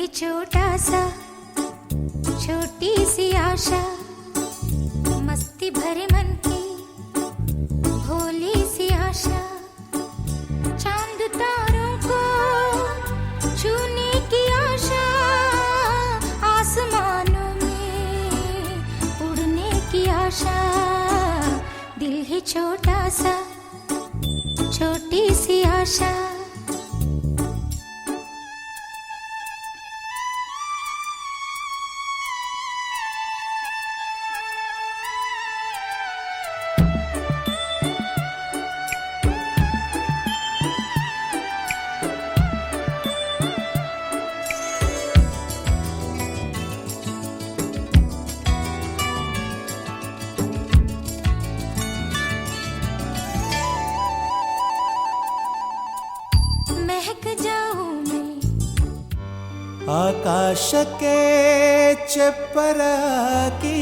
है छोटा सा छोटी सी आशा मस्ती भरे मन की भोली सी आशा चांद तारों को छूने की आशा आसमानों में उड़ने की आशा दिल है छोटा सा छोटी सी आशा महक जाऊं मैं ಆಕಾಶಕ್ಕೆ ಚೆಪ್ಪರಾಕಿ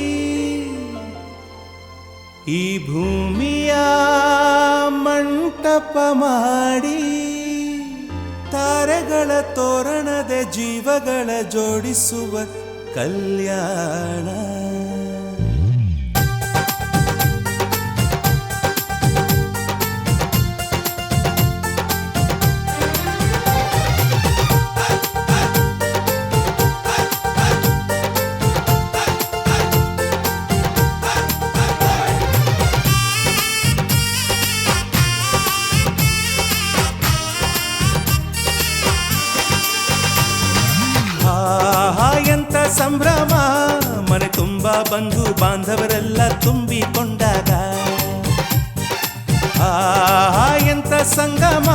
ಈ ಭೂಮಿಯ ಮಂಟಪ ಮಾಡಿ ತಾರೆಗಳ ತೋರಣದ ಜೀವಗಳ ಜೋಡಿಸುವ ಕಲ್ಯಾಣ ಎಂತ ಸಂಭ್ರಮ ಮನೆ ತುಂಬಾ ಬಂಧು ಬಾಂಧವರೆಲ್ಲ ತುಂಬಿಕೊಂಡಾಗ ಎಂತ ಸಂಗಮ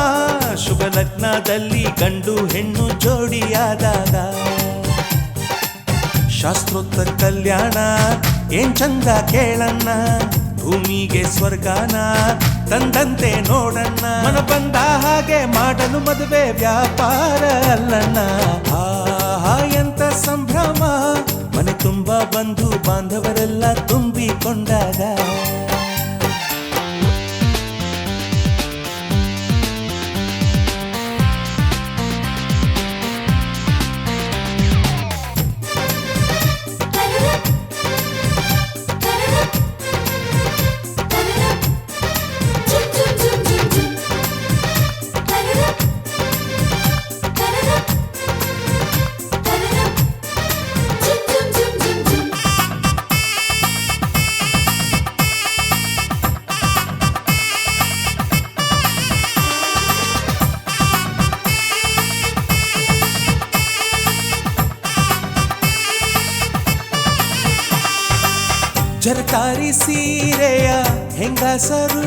ಶುಭ ಲಗ್ನದಲ್ಲಿ ಗಂಡು ಹೆಣ್ಣು ಜೋಡಿಯಾದಾಗ ಶಾಸ್ತ್ರೋತ್ತರ ಕಲ್ಯಾಣ ಏನ್ ಚಂದ ಕೇಳಣ್ಣ ಭೂಮಿಗೆ ಸ್ವರ್ಗಾನ ತಂದಂತೆ ನೋಡಣ್ಣ ಮನ ಬಂದ ಹಾಗೆ ಮಾಡಲು ಮದುವೆ ವ್ಯಾಪಾರ ಅಲ್ಲಣ್ಣ ಎಂತ ಸಂಭ್ರಮ ಮನೆ ತುಂಬಾ ಬಂಧು ಬಾಂಧವರೆಲ್ಲ ತುಂಬಿಕೊಂಡಾಗ ಜರಕಾರಿ ಸೀರೆಯ ಹೆಂಗಸರು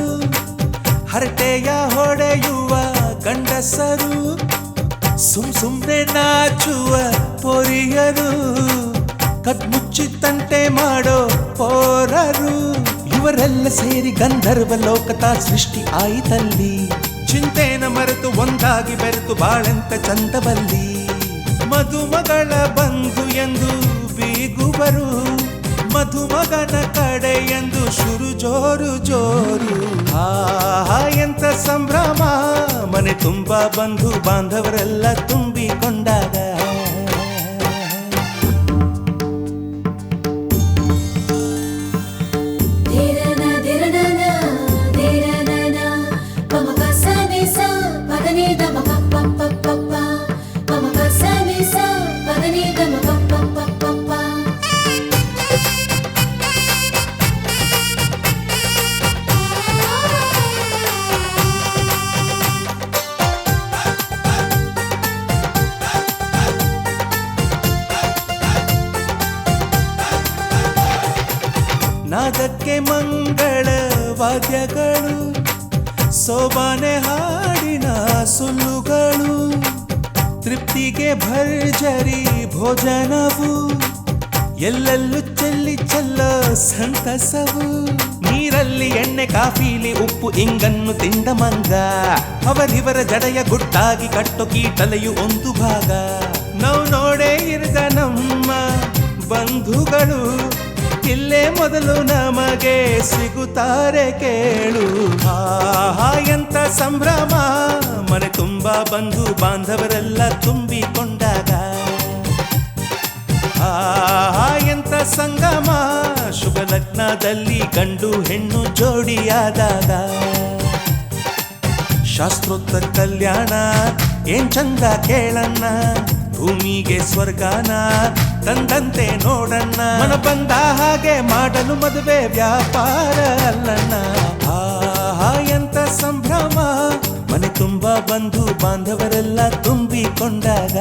ಹರಟೆಯ ಹೊಡೆಯುವ ಗಂಡಸರು ಸುಮ್ನೆ ನಾಚುವ ಪೊರಿಯರು ಕದ್ಮುಚ್ಚಿ ತಂಟೆ ಮಾಡೋ ಪೋರರು ಇವರೆಲ್ಲ ಸೇರಿ ಗಂಧರ್ವ ಲೋಕದ ಸೃಷ್ಟಿ ಆಯಿತಲ್ಲಿ ಚಿಂತೆನ ಮರೆತು ಒಂದಾಗಿ ಬೆರೆತು ಬಾಳೆಂತ ಚಂದವಲ್ಲಿ ಮದುಮಗಳ ಬಂಧು ಎಂದು ಬೀಗುವರು ಮಧುಮಗನ ಕಡೆ ಎಂದು ಶುರು ಜೋರು ಜೋರು ಎಂತ ಸಂಭ್ರಮ ಮನೆ ತುಂಬಾ ಬಂಧು ಬಾಂಧವರೆಲ್ಲ ತುಂಬಿಕೊಂಡಾಗ ನಾದಕ್ಕೆ ಮಂಗಳ ವಾದ್ಯಗಳು ಸೋಬಾನೆ ಹಾಡಿನ ಸುಳ್ಳುಗಳು ತೃಪ್ತಿಗೆ ಭರ್ಜರಿ ಭೋಜನವು ಎಲ್ಲೆಲ್ಲೂ ಚೆಲ್ಲಿ ಚೆಲ್ಲ ಸಂತಸವು ನೀರಲ್ಲಿ ಎಣ್ಣೆ ಕಾಫಿಲಿ ಉಪ್ಪು ಇಂಗನ್ನು ತಿಂದ ಮಂಗ ಅವರಿವರ ಜಡೆಯ ಗುಟ್ಟಾಗಿ ಕಟ್ಟು ಕೀಟಲೆಯು ಒಂದು ಭಾಗ ನಾವು ನೋಡೇ ಇರದ ನಮ್ಮ ಬಂಧುಗಳು ಇಲ್ಲೇ ಮೊದಲು ನಮಗೆ ಸಿಗುತ್ತಾರೆ ಕೇಳು ಎಂತ ಸಂಭ್ರಮ ಮನೆ ತುಂಬಾ ಬಂಧು ಬಾಂಧವರೆಲ್ಲ ತುಂಬಿಕೊಂಡಾಗ ಸಂಗಮ ಶುಭ ಲಗ್ನದಲ್ಲಿ ಗಂಡು ಹೆಣ್ಣು ಜೋಡಿಯಾದಾಗ ಶಾಸ್ತ್ರೋಕ್ತ ಕಲ್ಯಾಣ ಏನ್ ಚಂದ ಕೇಳಣ್ಣ ಭೂಮಿಗೆ ಸ್ವರ್ಗಾನ ತಂದಂತೆ ನೋಡಣ್ಣ ಮನ ಬಂದ ಹಾಗೆ ಮಾಡಲು ಮದುವೆ ವ್ಯಾಪಾರ ಅಲ್ಲಣ್ಣ ಆಹಾ ಎಂತ ಸಂಭ್ರಮ ಮನೆ ತುಂಬ ಬಂಧು ಬಾಂಧವರೆಲ್ಲ ತುಂಬಿಕೊಂಡಾಗ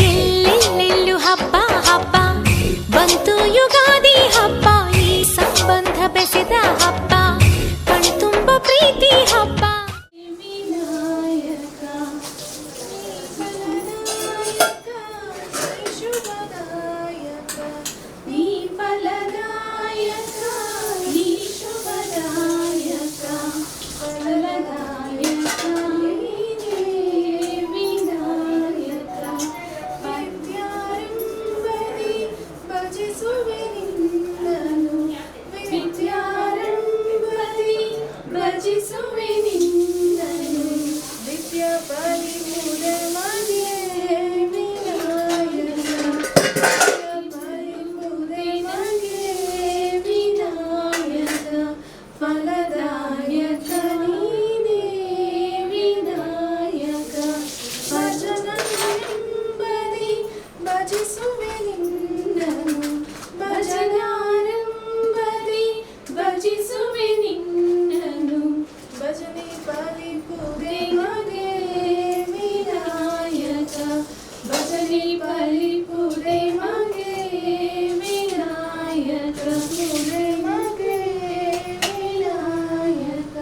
ಎಲ್ಲೆಲ್ಲೆಲ್ಲೂ ಹಬ್ಬ ಹಬ್ಬ ಬಂತು ಯುಗಾದಿ ಹಬ್ಬ ಈ ಸಂಬಂಧ ಬೆಸೆದ ಹಬ್ಬ ಕಣ್ತುಂಬ ಪ್ರೀತಿ ಹಬ್ಬ ವಿನಾಯಕ ಶುಭದಾಯಕ ನೀ ಫಲದಾಯಕ ನೀ ಶುಭದಾಯಕ ಫಲದಾಯಕ ವಿನಾಯಕ ವಿದ್ಯಾರಂಭದಿ ಭಜಿಸುವೆ ನಿನ್ನನು ವಿದ್ಯಾರಂಭದಿ ಭಜಿಸುವೆ ನಿನ್ನನು ವಿದ್ಯಾ ಪರಿಪೂರ್ಣ ಮನೆ ವಿನಾಯಕ ವಿನಾಯಕ ಫಲದಾಯಕ ನೀನೇ ವಿನಾಯಕ ಭಜನಂಬದಿ ಭಜಿಸುವೆ ನಿನ್ನನು ಭಜನಾರಂಭದಿ ಭಜಿಸುವೆ ನಿನ್ನನು ಭಜನೆ ಪರಿಪೂರ್ಣೆ ಮಗೆ ವಿನಾಯಕ ಭಜನೆ ಪರಿಪೂರ್ಣೆ ಮಗೆ ವಿನಾಯಕ ಪೂರ್ಣೆ ಮಗೆ ವಿನಾಯಕ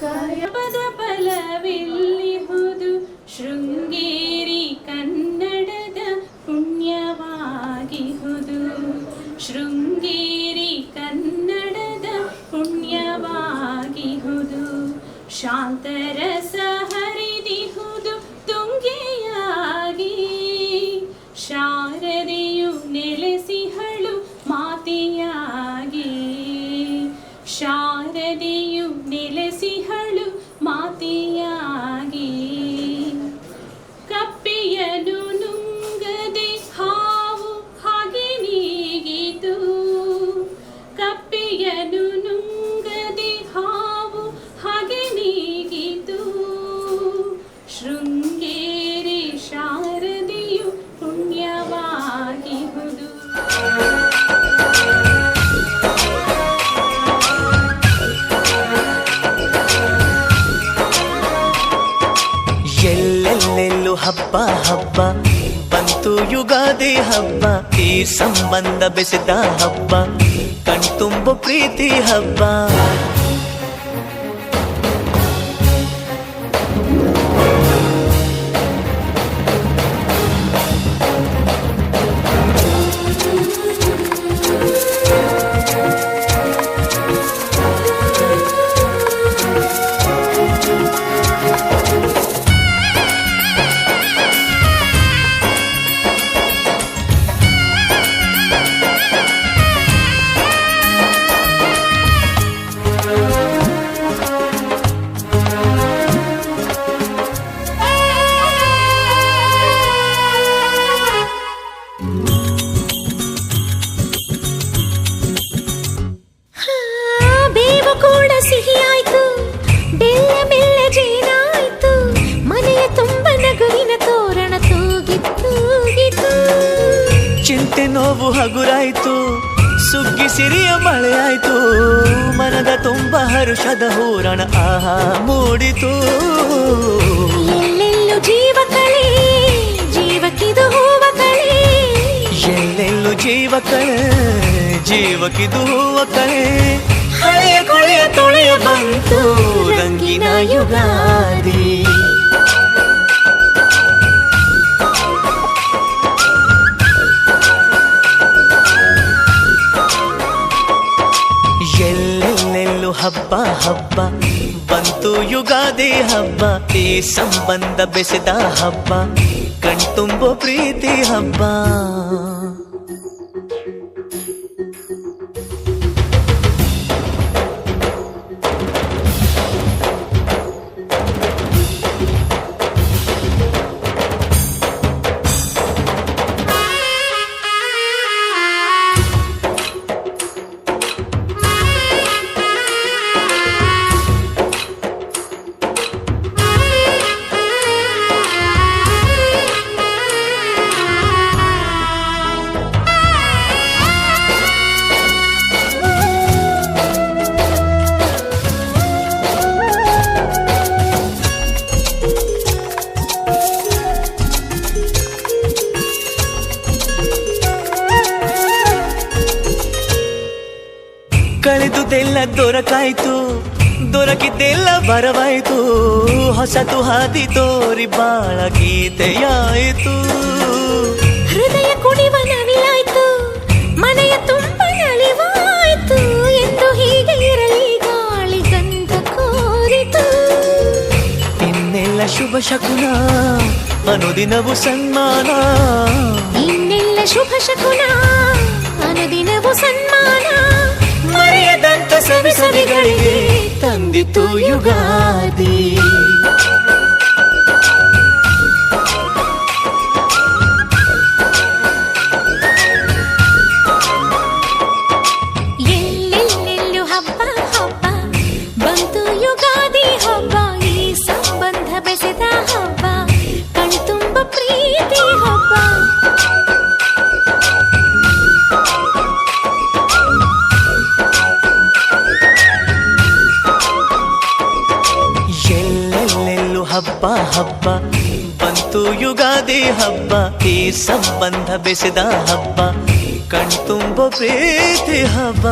ಕಾರ್ಯಪದ ಫಲವಿಲ್ಲಿಹುದು ಶೃಂಗೇರಿ ಕನ್ನಡದ ಪುಣ್ಯವಾಗಿಹುದು ಶೃಂಗೇರಿ ಕನ್ನಡದ ಪುಣ್ಯವಾಗಿಹುದು ಶಾಂತರಸ ಹರಿದಿಹುದು ತುಂಗೆಯಾಗಿ ಶಾರದೆಯು ನೆಲೆಸಿಹಳು ಮಾತೆಯಾಗಿ ಶಾರದೆಯು ನೆಲೆಸಿಹಳು ಮಾತೆಯಾಗಿ ಕಪ್ಪೆಯನು ನುಂಗದೆ ಹಾವು ಹಾಗೆ ನೀಗಿತು ಕಪ್ಪೆಯನು ನುಂಗದೆ ಹಾವು ಹಾಗೆ ನೀಗಿತು ಶೃಂಗೇರಿ ಶಾರದೆಯು ಪುಣ್ಯವಾಗಿಹುದು ಎಲ್ಲೆಲ್ಲೆಲ್ಲೂ ಹಬ್ಬ ಹಬ್ಬ ಬಂತು ಯುಗಾದಿ ಹಬ್ಬ ಈ ಸಂಬಂಧ ಬೆಸೆದ ಹಬ್ಬ ಕಣ್ತುಂಬ ಪ್ರೀತಿ ಹಬ್ಬ ಚಿಂತೆ ನೋವು ಹಗುರಾಯ್ತು, ಸುಗ್ಗಿ ಸಿರಿಯ ಮಳೆಯಾಯ್ತು, ಮನದ ತುಂಬ ಹರುಷದ ಹೂರಣ ಆಹಾ ಮೂಡಿತು. ಎಲ್ಲೆಲ್ಲೂ ಜೀವ ಕಳೆ, ಜೀವಕ್ಕಿದು ಹೂವ ಕಳೆ, ಎಲ್ಲೆಲ್ಲೂ ಜೀವ ಕಳೆ, ಜೀವಕ್ಕಿದು ಹೂವ ಕಳೆ. ಹಳೆಯ ಕೊಳೆಯ ತೊಳೆಯ ಬಂತು ರಂಗಿನ ಯುಗಾದಿ. ಹಬ್ಬ ಹಬ್ಬ ಬಂತು ಯುಗಾದಿ ಹಬ್ಬ ಈ ಸಂಬಂಧ ಬೆಸೆದ ಹಬ್ಬ ಕಣ್ತುಂಬೋ ಪ್ರೀತಿ ಹಬ್ಬ ಕಳೆದುದೆಲ್ಲ ದೊರಕಾಯ್ತು ದೊರಕಿದ್ದೆಲ್ಲ ಬರವಾಯ್ತು ಹೊಸತು ಹಾದಿ ತೋರಿ ಬಾಳ ಗೀತೆಯಾಯಿತು ಹೃದಯ ಕುಣಿವ ನವಿಲಾಯ್ತು ಮನೆಯ ತುಂಬ ನಲಿವಾಯ್ತು ಎಂದು ಹೀಗೆ ಇರಲಿ ಗಾಳಿ ಗಂಧ ಕೋರಿತು ಇನ್ನೆಲ್ಲ ಶುಭ ಶಕುನ ಅನುದಿನವು ಸನ್ಮಾನ ಇನ್ನೆಲ್ಲ ಶುಭ ಶಕುನ ಅನುದಿನವು ಸನ್ಮಾನ ಮರೆಯದಂತ ಸವಿ ಸವಿಗಳಿಗೆ ತಂದಿತು ಯುಗಾದಿ ಎಲ್ಲೆಲ್ಲೆಲ್ಲೂ ಹಬ್ಬ ಹಬ್ಬ ಬಂತು ಯುಗಾದಿ ಹಬ್ಬ ಈ ಸಂಬಂಧ ಬೆಸೆದ ಹಬ್ಬ ಕಣ್ತುಂಬ ಪ್ರೀತಿ ಹಬ್ಬ ಎಲ್ಲೆಲ್ಲೆಲ್ಲೂ ಹಬ್ಬ ಹಬ್ಬ ಬಂತು ಯುಗಾದಿ ಹಬ್ಬ ಈ ಸಂಬಂಧ ಬೆಸೆದ ಹಬ್ಬ ಕಣ್ತುಂಬ ಪ್ರೀತಿ ಹಬ್ಬ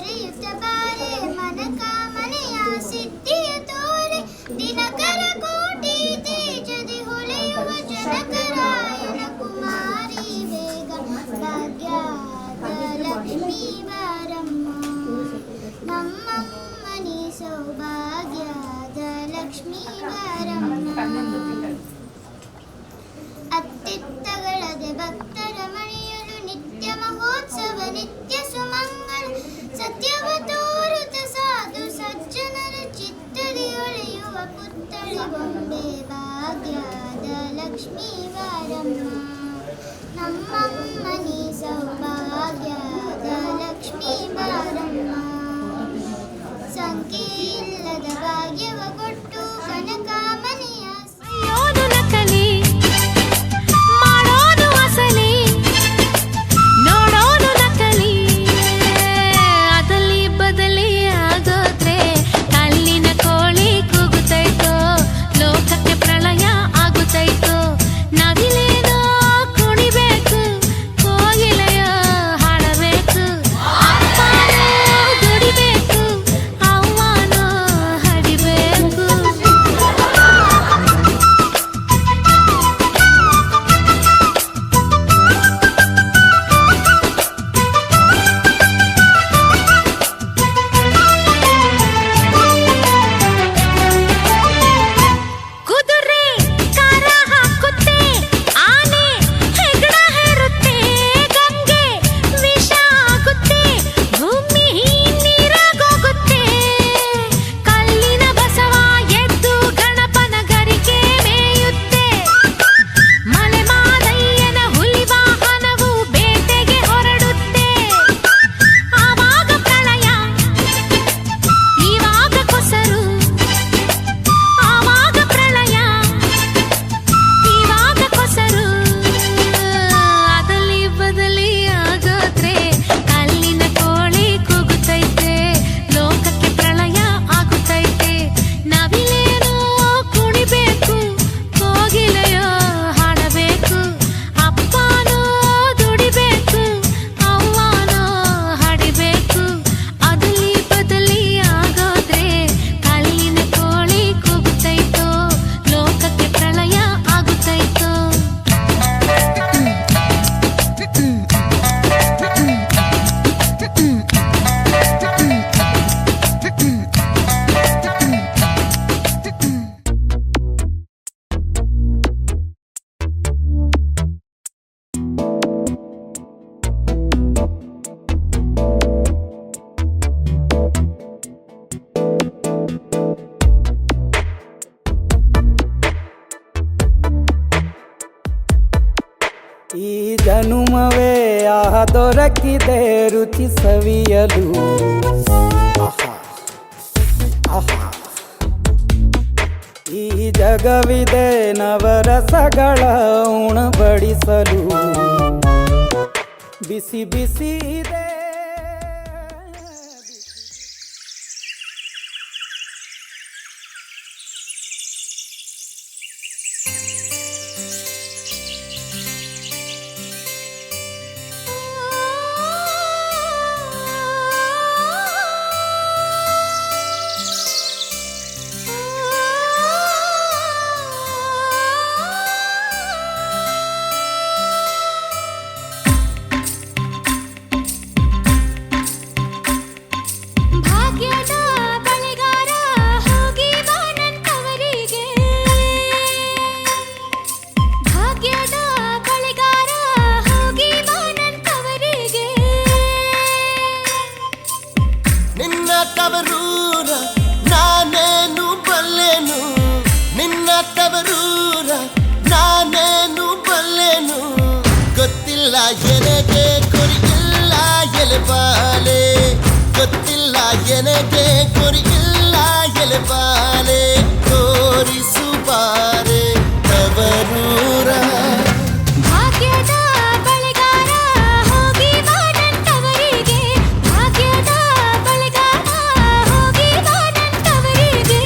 ಮೆರೆಯುತ್ತ ಬಾರೆ ಮನ ಕಾಮನೆಯ ಸಿದ್ಧಿಯ ತೋರೆ ದಿನಕರ ಕೋಟಿ ತೇಜದಿ ಹೊಳೆಯುವ ಜನಕರಾಯನ ಕುಮಾರಿ ಬೇಗ ಭಾಗ್ಯದ ಲಕ್ಷ್ಮೀ ಬಾರಮ್ಮ ನಮ್ಮಮ್ಮನಿ ಸೌಭಾಗ್ಯದ ಲಕ್ಷ್ಮೀ ಬಾರಮ್ಮ ಅತ್ತಿತ್ತಗಳದೆ ಭಕ್ತರ ಮಣಿಯಲು ನಿತ್ಯ ಮಹೋತ್ಸವ ನಿತ್ಯ ಸುಮಂಗಳ ಸತ್ಯವ ತೋರುತ ಸಾಧು ಸಜ್ಜನರ ಚಿತ್ತದಿ ಹೊಳೆಯುವ ಪುತ್ಥಳಿ ಬೊಂಬೆ ಭಾಗ್ಯದ ಲಕ್ಷ್ಮೀ ಬಾರಮ್ಮ ನಮ್ಮಮ್ಮನಿ ಸೌಭಾಗ್ಯದ ಲಕ್ಷ್ಮೀ ಬಾರಮ್ಮ ಸಂಖ್ಯೆ ಇಲ್ಲದ ಭಾಗ್ಯವ ಕೊಟ್ಟು ಕನಕಾಮನೆಯ ಯೋನು ನಕಲಿ ಮಾಡೋನು ಅಸಲಿ ನೋಡೋನು ನಕಲಿ ಅದಲಿ ಬದಲಿ ಆಗೋದ್ರೆ ಕಲ್ಲಿನ ಕೋಳಿ ಕೂಗುತ್ತೈತೋ ಲೋಕಕ್ಕೆ ಪ್ರಳಯ ಆಗುತ್ತೈತೋ ನವಿಲೇನೋ ಕುಣಿಬೇಕು ಕೋಗಿಲೆಯ ಹಾಡಬೇಕು ಅಪ್ಪನೋ ದುಡಿಬೇಕು ಅವ್ವನೋ ಹಡಿಬೇಕು ಕುದುರೆ ಕಾರ ಹಾಕುತ್ತೆ ಆನೆ ಹೆಗಡ ಹೇರುತ್ತೆ ಗಂಗೆ ವಿಷ ಆಗುತ್ತೆ ಭೂಮಿ ನೀರಾಗೋಗುತ್ತೆ ಕಲ್ಲಿನ ಬಸವ ಎದ್ದು ಗಣಪನ ಗರಿಗೆ ಮೇಯುತ್ತೆ ಮಲೆ ಮಾದಯ್ಯನ ಹುಲಿ ವಾಹನವು ಬೇಟೆಗೆ ಹೊರಡುತ್ತೆ ಆವಾಗ ಪ್ರಳಯ ಇವಾಗ ಕೊಸರು ಆವಾಗ ಪ್ರಳಯ ಇವಾಗ ಕೊಸರು ಅದಲಿ ಬದಲಿ ಆಗೋದ್ರೆ ಕಲ್ಲಿನ ಕೋಳಿ ಕೂಗುತ್ತೈತೆ ಲೋಕಕ್ಕೆ ಪ್ರಳಯ ಆಗುತ್ತೈತೆ ನವಿಲೇನೋ ಕುಣಿಬೇಕು ಕೋಗಿಲೆಯ ಹಾಡಬೇಕು ಅಪ್ಪನೋ ದುಡಿಬೇಕು ಅವ್ವನೋ ಹಡಿಬೇಕು ಅದಲಿ ಬದಲಿ ಆಗೋದ್ರೆ ಕಲ್ಲಿನ ಕೋಳಿ ಕೂಗುತ್ತೈತೋ ಲೋಕಕ್ಕೆ ಪ್ರಳಯ ಆಗುತ್ತೈತೋ ಈ ಜನುಮವೇ ಆಹ ದೊರಕಿದೆ ರುಚಿ ಸವಿಯಲು ಆಹಾ, ಆಹಾ. ಈ ಜಗವಿದೆ ನವರಸಗಳ ಉಣಬಡಿಸಲು ಬಿಸಿ ಬಿಸಿ ಇದೆ ಭಾಗ್ಯದ ಬಳಿಗಾರ ಹೋಗಿ ಬಾ ನನ್ನವರಿಗೆ ಭಾಗ್ಯದ ಬಳಿಗಾರ ಹೋಗಿ ಬಾ ನನ್ನವರಿಗೆ ನಿನ್ನ ತವರೂರ ನಾನೇನು ಬಲ್ಲೆನು ನಿನ್ನ ತವರೂರ ನಾನೇನು ಬಲ್ಲೆನು ಗೊತ್ತಿಲ್ಲ ಎನಗೆ ಕೊರಿಯಿಲ್ಲ ಎಲೆಬಾಲೆ ಗೊತ್ತಿಲ್ಲ ಎನಗೆ ಕೊರಿಯಿಲ್ಲ ಎಲೆಬಾಲೆ ತೋರಿಸು ಬಾರೆ ತವರೂರ ಭಾಗ್ಯದ ಬಳಿಗಾರ ಹೋಗಿ ಬಾ ನನ್ನವರಿಗೆ ಭಾಗ್ಯದ ಬಳಿಗಾರ ಹೋಗಿ ಬಾ ನನ್ನವರಿಗೆ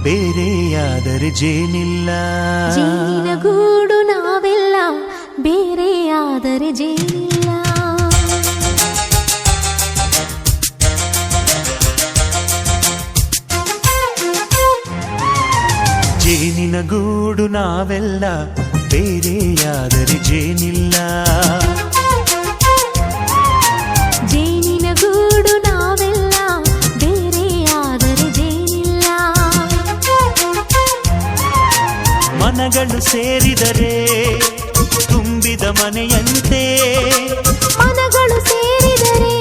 ಬೇರೆಯಾದರೆ ಜೇನಿಲ್ಲ. ಜೇನಿನ ಗೂಡು ನಾವೆಲ್ಲ ಬೇರೆಯಾದರೆ ಜೇನಿಲ್ಲ. ಜೇನಿನ ಗೂಡು ನಾವೆಲ್ಲ ಬೇರೆಯಾದರೆ ಜೇನಿಲ್ಲ. ಜೇನಿನ ಗೂಡು ನಾವೆಲ್ಲ ಬೇರೆಯಾದರೆ ಜೇನಿಲ್ಲ. ಮನಗಳು ಸೇರಿದರೆ ತುಂಬಿದ ಮನೆಯಂತೆ. ಮನಗಳು ಸೇರಿದರೆ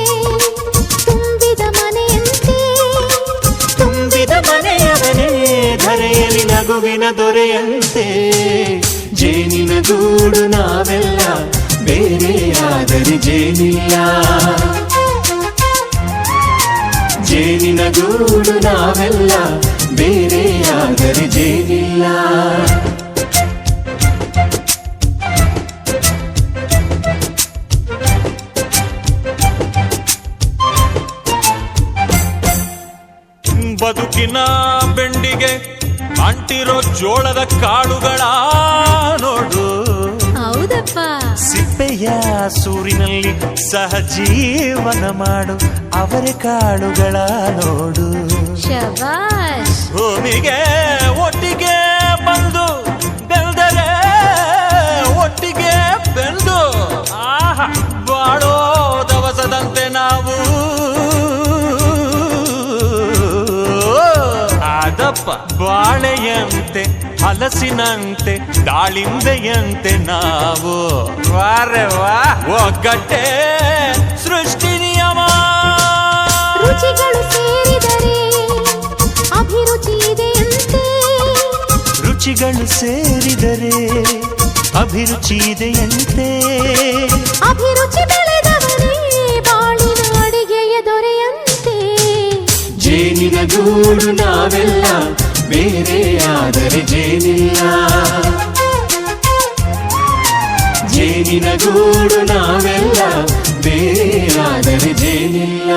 ತುಂಬಿದ ಮನೆಯಂತೆ. ತುಂಬಿದ ಮನೆಯವನೇ ಧರೆಯಲ್ಲಿ ನಗುವಿನ ದೊರೆಯಂತೆ. ಜೇನಿನ ಗೂಡು ನಾವೆಲ್ಲ ಬೇರೆಯಾದರೆ ಜೇನಿಲ್ಲ. ಜೇನಿನ ಗೂಡು ನಾವೆಲ್ಲ ಬೇರೆಯಾದರೆ ಜೇನಿಲ್ಲ. ಬದುಕಿನ ಬೆಂಡಿಗೆ ಅಂಟಿರೋ ಜೋಳದ ಕಾಳುಗಳ ನೋಡು. ಹೌದಪ್ಪ. ಸಿಪ್ಪೆಯ ಸೂರಿನಲ್ಲಿ ಸಹಜೀವನ ಮಾಡು ಅವರೆ ಕಾಳುಗಳ ನೋಡು. ಶಬಾಷ್. ಭೂಮಿಗೆ ಒಟ್ಟಿಗೆ ಬಂದು ಬೆಳೆದರೆ ಒಟ್ಟಿಗೆ ಬೆಂದು ಆಹಾ ಬಾಳೋ ದವಸದಂತೆ ನಾವು. ಅದಪ್ಪ ಬಾಳೆಯಂತೆ ಹಲಸಿನಂತೆ ದಾಳಿಂಬೆಯಂತೆ ನಾವು. ವಾರೆ ವಾ ಒಗ್ಗಟ್ಟೆ ಸೃಷ್ಟಿ ನಿಯಮ. ರುಚಿಗಳು ಸೇರಿದರೆ ಅಭಿರುಚಿ ಇದೆಯಂತೆ. ರುಚಿಗಳು ಸೇರಿದರೆ ಅಭಿರುಚಿ ಇದೆಯಂತೆ. ಅಭಿರುಚಿ ಬೆಳೆದವರೇ ಬಾಳಿನ ಅಡಿಗೆಯ ದೊರೆಯಂತೆ. ಜೇನಿನ ಗೂಡು ನಾವೆಲ್ಲ ಬೇರೆಯಾದರೆ ಜೇನಿಲ್ಲ. ಜೇನಿನ ಗೂಡು ನಾವೆಲ್ಲ ಬೇರೆಯಾದರೆ ಜೇನಿಲ್ಲ.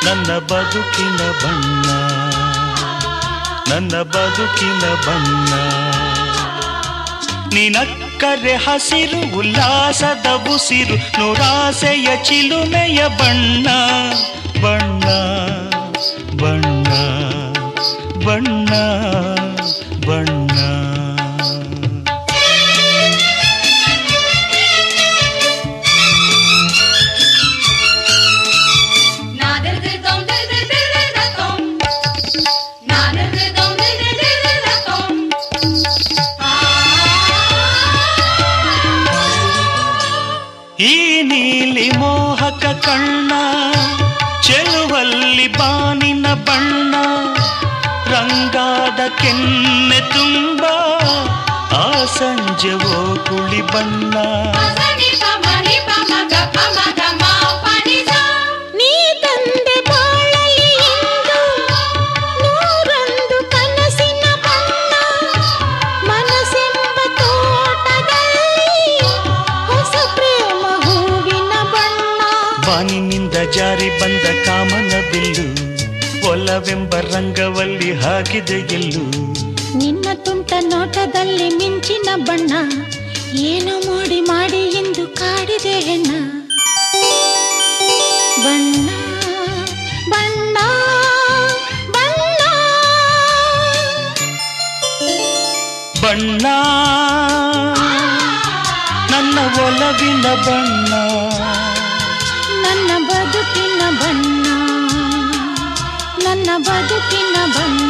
ನನ್ನ ಬದುಕಿನ ಬಣ್ಣ, ನನ್ನ ಬದುಕಿನ ಬಣ್ಣ. ನಿನಕ್ಕರೆ ಹಸಿರು ಉಲ್ಲಾಸದ ಉಸಿರು, ನೂರಾಸೆಯ ಚಿಲುಮೆಯ ಬಣ್ಣ ಬಣ್ಣ ಬಣ್ಣ ಬಣ್ಣ ಬಣ್ಣ. ಈ ನೀಲಿ ಮೋಹಕ ಕಣ್ಣ ಚೆಲುವಲ್ಲಿ ಬಾನಿನ ಬಣ್ಣ ರಂಗಾದ ಕೆನ್ನೆ ತುಂಬ ಆ ಸಂಜೆವೋ ಕುಳಿ ಬಣ್ಣ ನೀ ತಂದೆ ಬಾಳಲಿ ಇಂದು ನೂರೊಂದು ಕನಸಿನ ಬಣ್ಣ ಮನಸ್ಸೆಂಬ ತೋಟದಲ್ಲಿ ಹೊಸ ಪ್ರೇಮ ಹೂವಿನ ಬಣ್ಣ ಬಾನಿನಿಂದ ಜಾರಿ ಬಂದ ಕಾಮನ ಬಿಲ್ಲು ಒಲವೆಂಬ ರಂಗವಲ್ಲಿ ಹಾಕಿದೆ ಗೆಲ್ಲು ನಿನ್ನ ತುಂಟ ನೋಟದಲ್ಲಿ ಮಿಂಚಿನ ಬಣ್ಣ ಏನು ಮೋಡಿ ಮಾಡಿ ಎಂದು ಕಾಡಿದೆ ಹೆಣ್ಣ ಬಣ್ಣ ಬಣ್ಣ ಬಣ್ಣ ಬಣ್ಣ ನನ್ನ ಒಲವಿನ ಬಣ್ಣ ನನ್ನ ಬದುಕಿನ ಬಣ್ಣ ನನ್ನ ಬದುಕಿನ ಬಣ್ಣ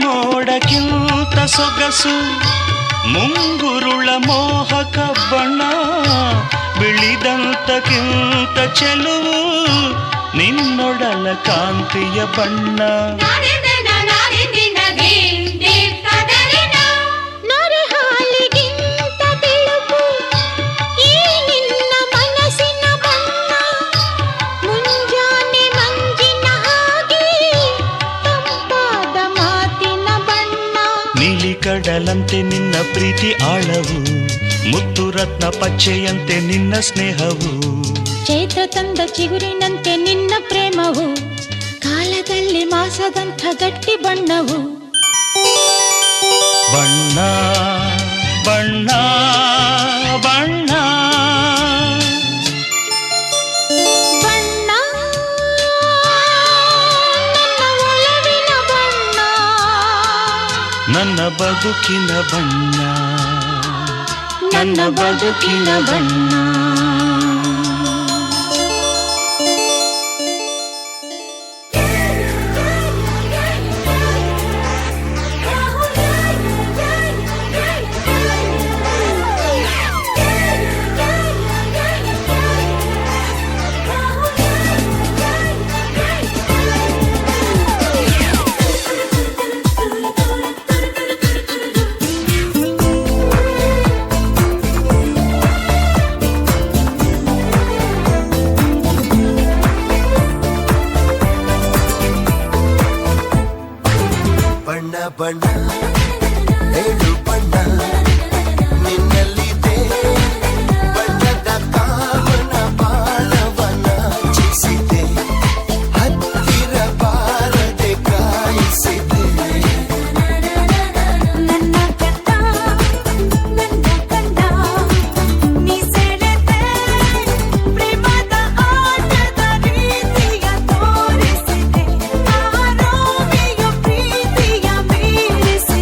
ಕರಿಮೋಡಕ್ಕಿಂತ ಸೊಗಸು ಮುಂಗುರುಳ ಮೋಹಕ ಬಣ್ಣ ಬಿಳಿದಂತಕ್ಕಿಂತ ಚೆಲುವು ನಿನ್ನೊಡಲ ಕಾಂತಿಯ ಬಣ್ಣ ನೊರೆ ಹಾಲಿಗಿಂತ ಬಿಳುಪು ಈ ನಿನ್ನ ಮನಸ್ಸಿನ ಬಣ್ಣ ಮುಂಜಾನೆ ಮಂಜಿನ ಹಾಗೆ ತಂಪಾದ ಮಾತಿನ ಬಣ್ಣ ನೀಲಿ ಕಡಲಂತೆ ನಿನ್ನ ಪ್ರೀತಿ ಆಳವು ಮುತ್ತು ರತ್ನ ಪಚ್ಚೆಯಂತೆ ನಿನ್ನ ಸ್ನೇಹವು ಚೈತ್ರ ತಂದ ಚಿಗುರಿನಂತೆ ನಿನ್ನ ಪ್ರೇಮವು ಕಾಲದಲ್ಲಿ ಮಾಸದಂಥ ಗಟ್ಟಿ ಬಣ್ಣವು ಬಣ್ಣ ಬಣ್ಣ ಬಣ್ಣ ಬಣ್ಣ ನನ್ನ ಒಲವಿನ ಬಣ್ಣ ನನ್ನ ಬದುಕಿನ ಬಣ್ಣ ನನ್ನ ಬದುಕಿನ ಬಣ್ಣ ಬಣ್ಣ ಬಣ್ಣ ಏಳು ಬಣ್ಣ ನಿನ್ನಲ್ಲಿದೆ ಬಣ್ಣದ ಕಾಮನ ಬಾಣವನ ಚಿಸಿದೆ ಹತ್ತಿರ ಬಾರದೆ ಕಾಯಿಸಿದೆ ನನ್ನ ಕಂದ ನನ್ನ ಕಂದ ನೀ ಸೆಳೆದೆ ಪ್ರೇಮದ ಆಟದ ರೀತಿಯ ತೋರಿಸಿದೆ ಆರೋಮಿಯ ಪ್ರೀತಿಯ ಮೀರಿಸಿದೆ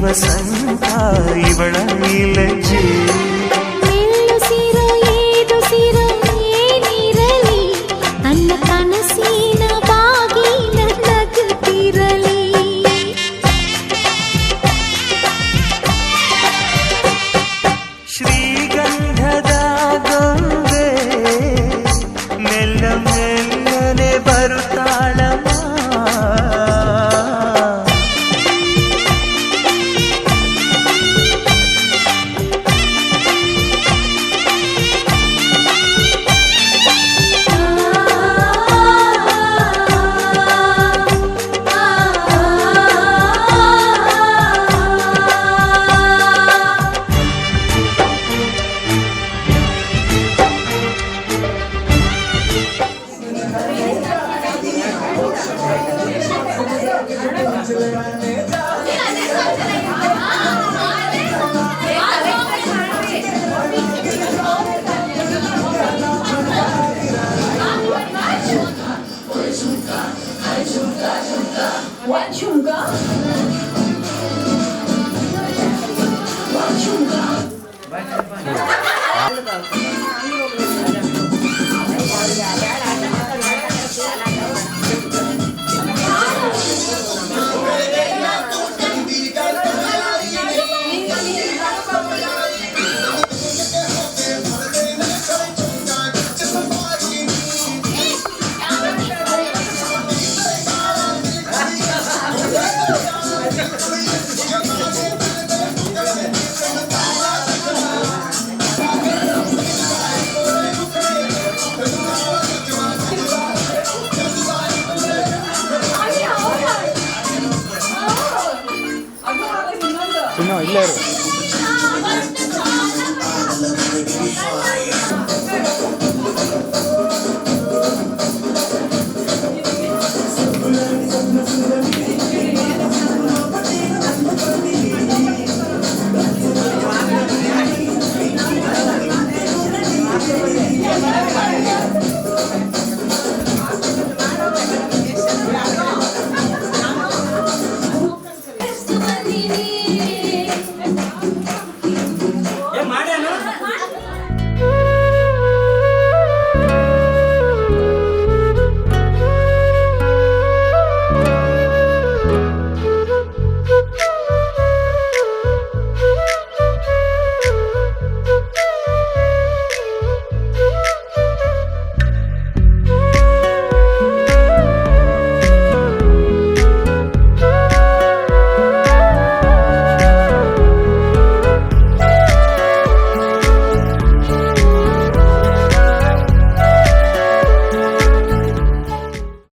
ವಸಂತ ಇವಳ ಲಜ್ಜೆ ಎಳ್ಳು ಸಿರೋ ಏದು ಸಿರೋ ಏನಿರಲಿ ತನ್ನ ಕನಸಿನ ಬಾಗಿಲ ನಗುತ್ತಿರಲಿ. ಶ್ರೀಗಂಧದ ಗೊಂಬೆ ಮೆಲ್ಲ ಮೆಲ್ಲನೆ ಬರುತ್ತಾಳಮ್ಮ. ಇಲ್ಲೇ ಇರು.